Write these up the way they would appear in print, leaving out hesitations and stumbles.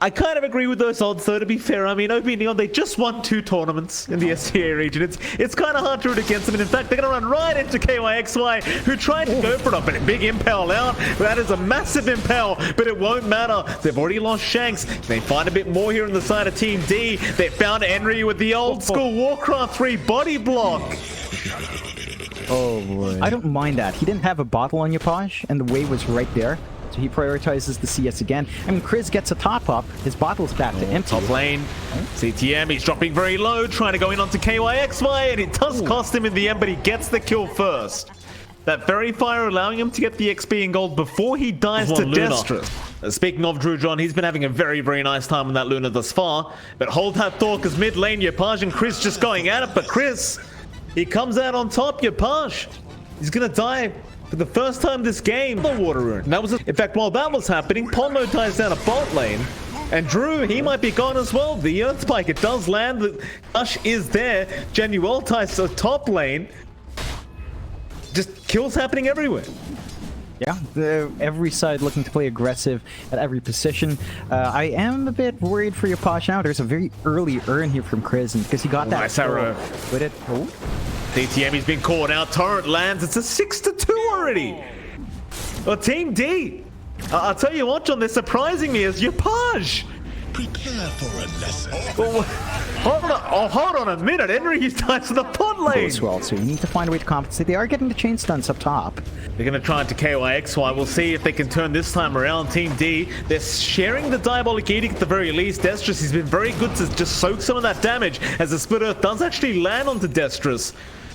I kind of agree with those odds, though, to be fair. I mean, OB Neon, they just won 2 tournaments in the STA region. It's kind of hard to root against them. And in fact, they're going to run right into KYXY, who tried to go for it, but a big impale out. That is a massive impale, but it won't matter. They've already lost Shanks. They find a bit more here on the side of Team D. They found Henry with the old school Warcraft 3 body block. Oh, boy. I don't mind that. He didn't have a bottle on Yapaj, and the wave was right there. So he prioritizes the CS again. I mean, Chris gets a top up. His bottle's back to empty. Top lane. CTM, he's dropping very low, trying to go in onto KYXY, and it does cost him in the end, but he gets the kill first. That very fire allowing him to get the XP and gold before he dies to Destra. Speaking of Drew John, he's been having a very, very nice time on that Luna thus far. But hold that thought, because mid lane, Yapaj and Chris just going at it. But Chris, he comes out on top. Yapaj, he's going to die for the first time this game. The water rune. That was, in fact, while that was happening, Ponlo dies down a bot lane. And Drew, he might be gone as well. The Earth Spike, it does land. The Ush is there. Genuel ties to top lane. Just kills happening everywhere. Yeah, every side looking to play aggressive at every position. I am a bit worried for Yapaj now. There's a very early earn here from Chris, and because he got that nice arrow with it. DTM, he's been caught out. Torrent lands. It's a 6-2 already. Well, Team D. I'll tell you what, John, they're surprising me as Yapaj. Prepare for a lesson. Well, hold on a minute. Henry, he's tied to the pot lane. Well, so you need to find a way to compensate. They are getting the chain stunts up top. They're going to try into KYXY. We'll see if they can turn this time around. Team D, they're sharing the Diabolic Edict at the very least. Destrus, he's been very good to just soak some of that damage as the Split Earth does actually land onto Destrus.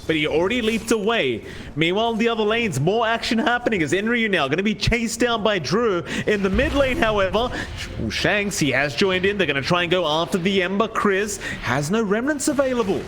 But he already leaped away. Meanwhile, in the other lanes, more action happening as Enryu now going to be chased down by Drew. In the mid lane, however, Shanks, he has joined in. They're going to try and go after the Ember. Chris has no remnants available.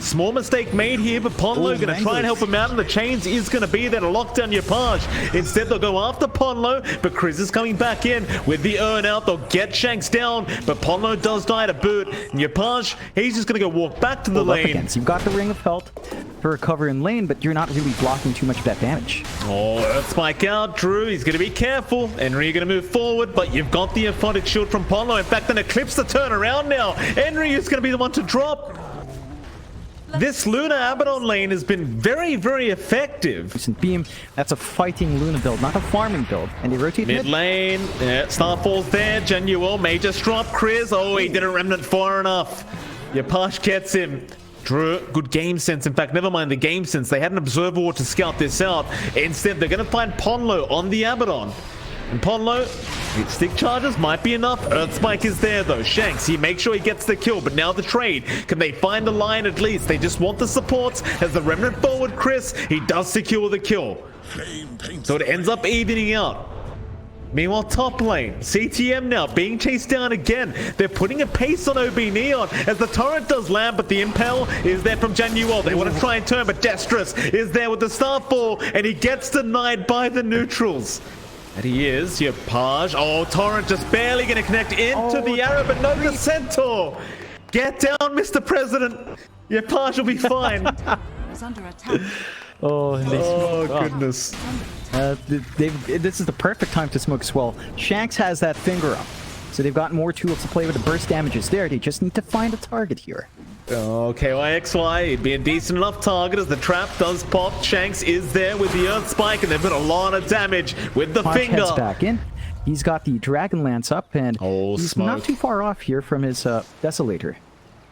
Small mistake made here, but Ponlo going to try and help him out, and the chains is going to be there to lock down Yapaj. Instead, they'll go after Ponlo, but Chris is coming back in with the earn out. They'll get Shanks down, but Ponlo does die to boot. And Yapaj, he's just going to go walk back to the lane. You've got the Ring of Health to recover in lane, but you're not really blocking too much of that damage. Oh, Earth Spike out. Drew, he's going to be careful. Henry, you're going to move forward, but you've got the Aphotic Shield from Ponlo. In fact, an Eclipse to turn around now. Henry is going to be the one to drop. This Luna Abaddon lane has been very, very effective. Beam, that's a fighting Luna build, not a farming build. And they rotate mid lane. Yeah, Starfall's there. Genuel may just drop Chris. Oh, he didn't remnant far enough. Yapaj gets him. Drew, good game sense. In fact, never mind the game sense. They had an Observer Ward to scout this out. Instead, they're going to find Ponlo on the Abaddon. And Ponlo, stick charges might be enough. Earth Spike is there though. Shanks, he makes sure he gets the kill, but now the trade. Can they find the line at least? They just want the supports. As the Remnant forward, Chris, he does secure the kill. So it ends up evening out. Meanwhile, top lane, CTM now being chased down again. They're putting a pace on OB Neon as the torrent does land, but the impale is there from Genuel. They want to try and turn, but Destrus is there with the Starfall, and he gets denied by the neutrals. And he is, Yapaj. Oh, Torrent just barely going to connect into the arrow, but no, the Centaur. Get down, Mr. President. Yapaj will be fine. Under attack. Oh, goodness. This is the perfect time to smoke Swell. Shanks has that finger up, so they've got more tools to play with. The burst damage is there. They just need to find a target here. Okay, KYXY, it'd be a decent enough target as the trap does pop. Shanks is there with the Earth Spike, and they've got a lot of damage with the finger. Heads back in. He's got the Dragon Lance up, and he's not too far off here from his Desolator.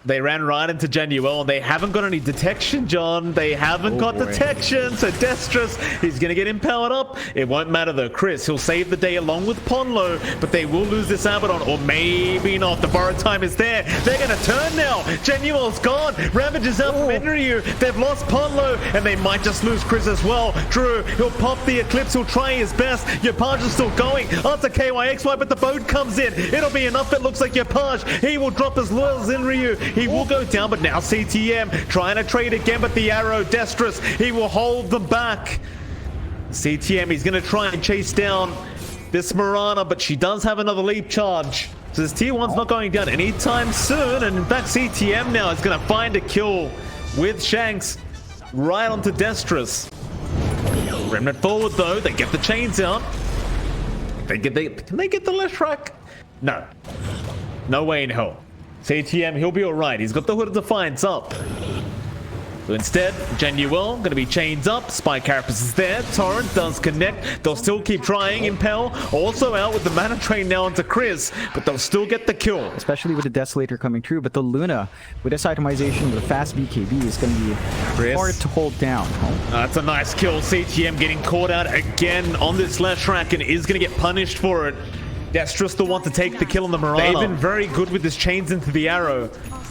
They ran right into Genuel, and they haven't got any detection, John. They haven't got detection, so Destrus, he's going to get him powered up. It won't matter, though. Chris, he'll save the day along with Ponlo, but they will lose this Abaddon, or maybe not. The borrowed time is there. They're going to turn now. Genuel's gone. Ravage is out from Enryu. They've lost Ponlo, and they might just lose Chris as well. Drew, he'll pop the Eclipse. He'll try his best. Yapaj is still going. Onto KYXY, but the boat comes in. It'll be enough, it looks like. Yapaj, he will drop as loyal as Enryu. He will go down, but now CTM trying to trade again, but the arrow, Destrus, he will hold them back. CTM, he's going to try and chase down this Mirana, but she does have another leap charge. So this tier 1's not going down anytime soon, and in fact CTM now is going to find a kill with Shanks right onto Destrus. Remnant forward though, they get the chains out. Can they get the left track? No. No way in hell. CTM, he'll be alright. He's got the Hood of Defiance up. So instead, Genuel going to be chained up. Spy Carapace is there. Torrent does connect. They'll still keep trying. Impel also out with the mana train now onto Chris, but they'll still get the kill. Especially with the Desolator coming through, but the Luna, with this itemization with a fast BKB, is going to be hard to hold down. That's a nice kill. CTM getting caught out again on this Leshrac and is going to get punished for it. Destrus the one to take the kill on the Marauder. They've been very good with his chains into the arrow.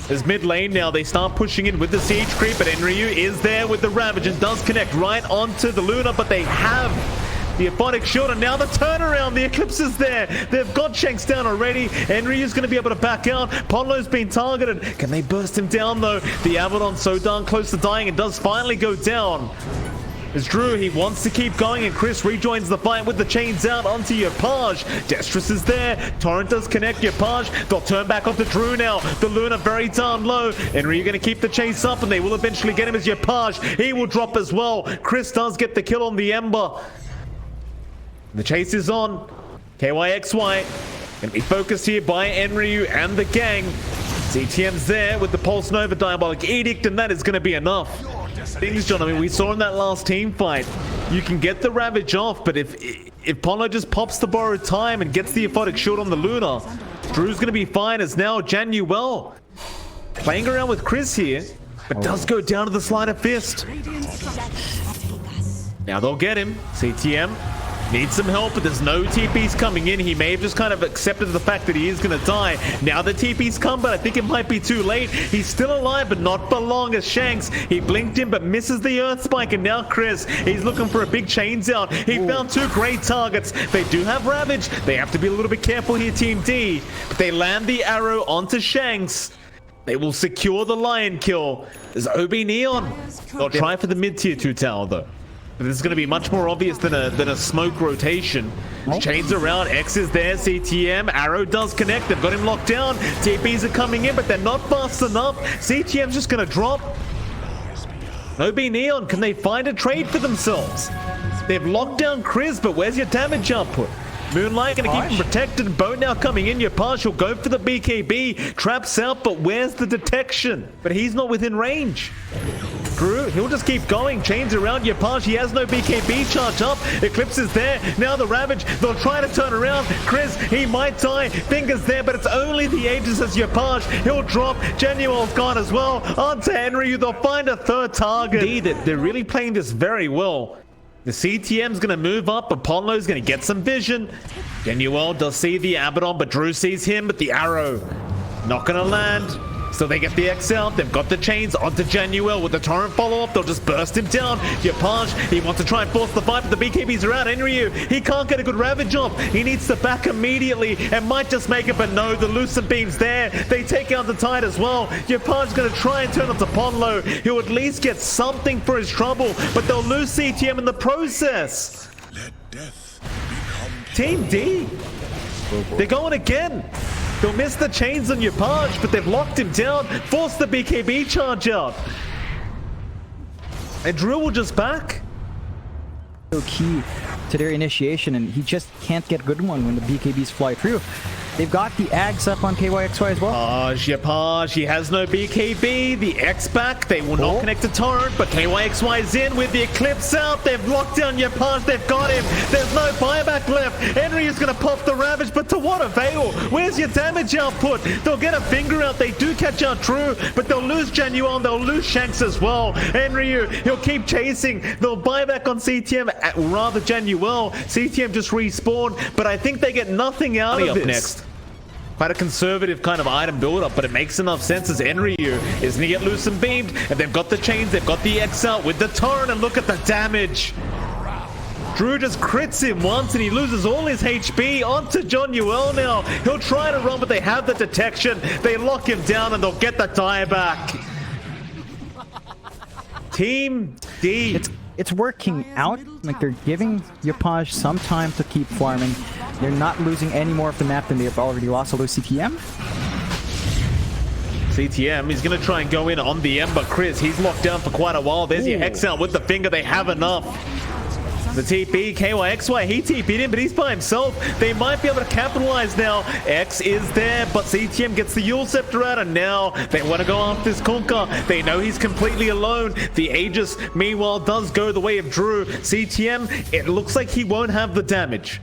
As mid lane now, they start pushing in with the siege creep, but Enryu is there with the Ravage and does connect right onto the Luna, but they have the Aphotic Shield, and now the turnaround. The Eclipse is there. They've got Shanks down already. Enryu's going to be able to back out. Ponlo's been targeted. Can they burst him down, though? The Abaddon so darn close to dying and does finally go down. As Drew, he wants to keep going, and Chris rejoins the fight with the chains out onto Yopaj. Destrus is there. Torrent does connect Yopaj. They'll turn back onto Drew now. The Luna very darn low. Enryu going to keep the chase up, and they will eventually get him as Yopaj. He will drop as well. Chris does get the kill on the Ember. The chase is on. KYXY going to be focused here by Enryu and the gang. CTM's there with the Pulse Nova Diabolic Edict, and that is going to be enough. Things, John, I mean, we saw in that last team fight, you can get the Ravage off, but if Ponlo just pops the borrowed time and gets the Aphotic Shield on the Luna, Drew's going to be fine, as now Januel playing around with Chris here, but does go down to the Sleight of Fist. Now they'll get him. CTM needs some help, but there's no TPs coming in. He may have just kind of accepted the fact that he is going to die. Now the TPs come, but I think it might be too late. He's still alive, but not for long, as Shanks, he blinked him, but misses the Earth Spike, and now Chris, he's looking for a big chains out. He found two great targets. They do have Ravage. They have to be a little bit careful here, Team D, but they land the arrow onto Shanks. They will secure the Lion kill. There's OB Neon. They'll try for the mid-tier 2 tower, though. But this is going to be much more obvious than a smoke rotation. Chains around, X is there, CTM, Arrow does connect, they've got him locked down, TPs are coming in, but they're not fast enough. CTM's just going to drop. OB Neon, can they find a trade for themselves? They've locked down Chris, but where's your damage output? Moonlight going to keep him protected. Boat now coming in. Yopaj will go for the BKB. Traps out, but where's the detection? But he's not within range. Drew, he'll just keep going. Chains around Yopaj. He has no BKB charge up. Eclipse is there. Now the Ravage. They'll try to turn around. Chris, he might die. Fingers there, but it's only the Aegis as Yopaj. He'll drop. Genuel's gone as well. Onto Enryu. They'll find a third target. Indeed, they're really playing this very well. The CTM's going to move up, but Ponlo's going to get some vision. Genuel does see the Abaddon, but Drew sees him, but the arrow not going to land. So they get the X out. They've got the chains onto Genuel with the Torrent follow-up. They'll just burst him down. Yopaj, he wants to try and force the fight, but the BKBs are out. Enryu, he can't get a good Ravage off. He needs to back immediately and might just make it, but no, the Lucent Beam's there. They take out the Tide as well. Yopaj's going to try and turn onto Ponlo. He'll at least get something for his trouble, but they'll lose CTM in the process. Let death become Team D, they're going again. They'll miss the chains on Yopaj, but they've locked him down, forced the BKB charge out. And Drew will just back. So key to their initiation, and he just can't get a good one when the BKBs fly through. They've got the Ags up on KYXY as well. Yopaj, he has no BKB. The X back, they will not connect to Torrent, but KYXY is in with the Eclipse out. They've locked down Yopaj, they've got him. There's no buyback left. Henry is going to pop the Ravage, but to what avail? Where's your damage output? They'll get a finger out. They do catch out Drew, but they'll lose Genuel and they'll lose Shanks as well. Henry, he'll keep chasing. They'll buy back on CTM, rather Genuel. CTM just respawn, but I think they get nothing out of this. Next. Quite a conservative kind of item build-up, but it makes enough sense as Enryu is going to get loose and beamed, and they've got the chains, they've got the X out with the Torrent, and look at the damage. Drew just crits him once, and he loses all his HP onto Genuel now. He'll try to run, but they have the detection. They lock him down, and they'll get the die back. Team D. It's working out. Like, they're giving Yopaj some time to keep farming. They're not losing any more of the map than they've already lost. Although CTM, he's going to try and go in on the Ember. Chris, he's locked down for quite a while. There's your X out with the finger. They have enough. The TP, KYXY, he TP'd in, but he's by himself. They might be able to capitalize now. X is there, but CTM gets the Yule Scepter out, and now they want to go after this Kunkka. They know he's completely alone. The Aegis, meanwhile, does go the way of Drew. CTM, it looks like he won't have the damage.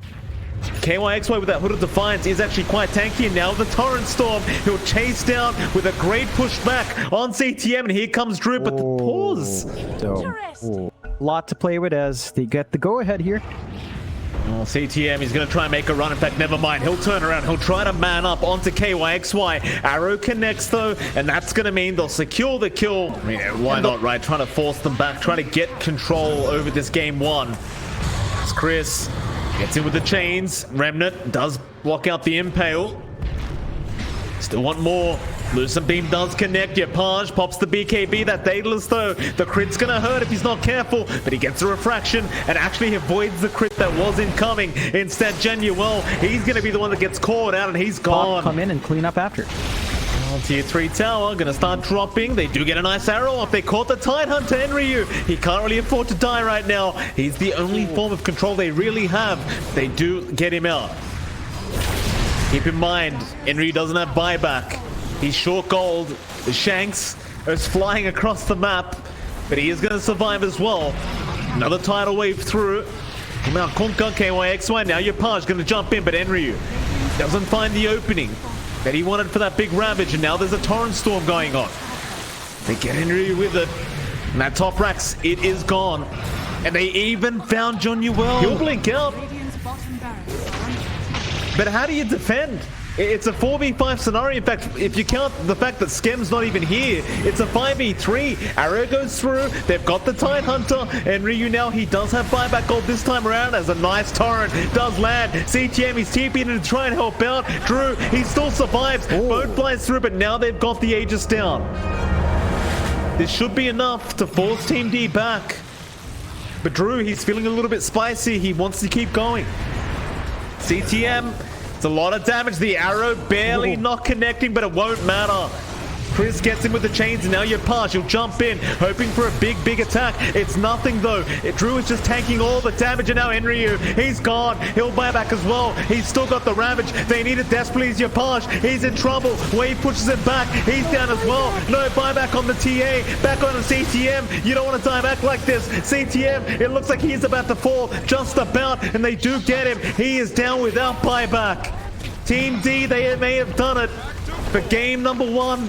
KYXY with that Hood of Defiance is actually quite tanky, and now the Torrent Storm, he'll chase down with a great pushback on CTM, and here comes Drew, but the pause. Lot to play with as they get the go-ahead here. Oh, CTM, he's going to try and make a run. In fact, never mind. He'll turn around. He'll try to man up onto KYXY. Arrow connects, though, and that's going to mean they'll secure the kill. I mean, why not, right? Trying to force them back, trying to get control over this game one. It's Chris. Gets in with the chains. Remnant does block out the impale. Still want more. Lucent Beam does connect. Yapage pops the BKB. That Daedalus, though, the crit's gonna hurt if he's not careful, but he gets a refraction and actually avoids the crit that was incoming. Instead, Genuel, he's gonna be the one that gets caught out, and he's gone. Come in and clean up after. Tier 3 tower gonna start dropping. They do get a nice arrow off. They caught the Tidehunter Enryu. He can't really afford to die right now. He's the only form of control they really have. They do get him out. Keep in mind, Enryu doesn't have buyback. He's short gold. The Shanks is flying across the map, but he is gonna survive as well. Another tidal wave through. Now Kunkka, KYXY. Now Yapage gonna jump in, but Enryu doesn't find the opening that he wanted for that big Ravage, and now there's a Torrent Storm going on. They get Enryu with it, and that top racks, it is gone. And they even found Genuel. He'll blink out. But how do you defend? It's a 4v5 scenario. In fact, if you count the fact that Skem's not even here, it's a 5v3. Arrow goes through. They've got the Tidehunter. And Ryu now, he does have buyback gold this time around as a nice torrent does land. CTM, he's TPing in to try and help out. Drew, he still survives. Boat flies through, but now they've got the Aegis down. This should be enough to force Team D back. But Drew, he's feeling a little bit spicy. He wants to keep going. CTM, it's a lot of damage. The arrow barely not connecting, but it won't matter. Chris gets in with the chains, and now Yapage, he'll jump in, hoping for a big attack. It's nothing, though. Drew is just tanking all the damage, and now Enryu, he's gone. He'll buy back as well. He's still got the Ravage. They need it desperately. Yapage, he's in trouble. Wave pushes him back. He's down as well. No buyback on the TA. Back on the CTM. You don't want to die back like this. CTM, it looks like he's about to fall. Just about, and they do get him. He is down without buyback. Team D, they may have done it. For game number one,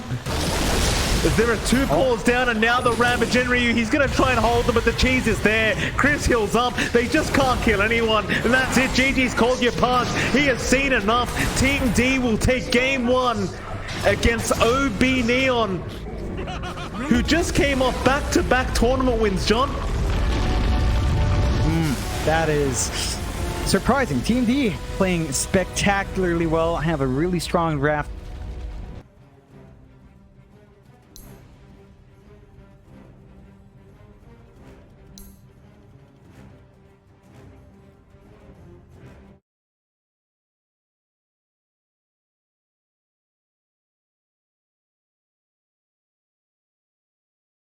there are two calls down, and now the Ravage Enryu, he's going to try and hold them, but the cheese is there. Chris heals up. They just can't kill anyone, and that's it. GG's called Yapage. He has seen enough. Team D will take game one against OB Neon, who just came off back-to-back tournament wins, John. That is surprising. Team D playing spectacularly well. Have a really strong draft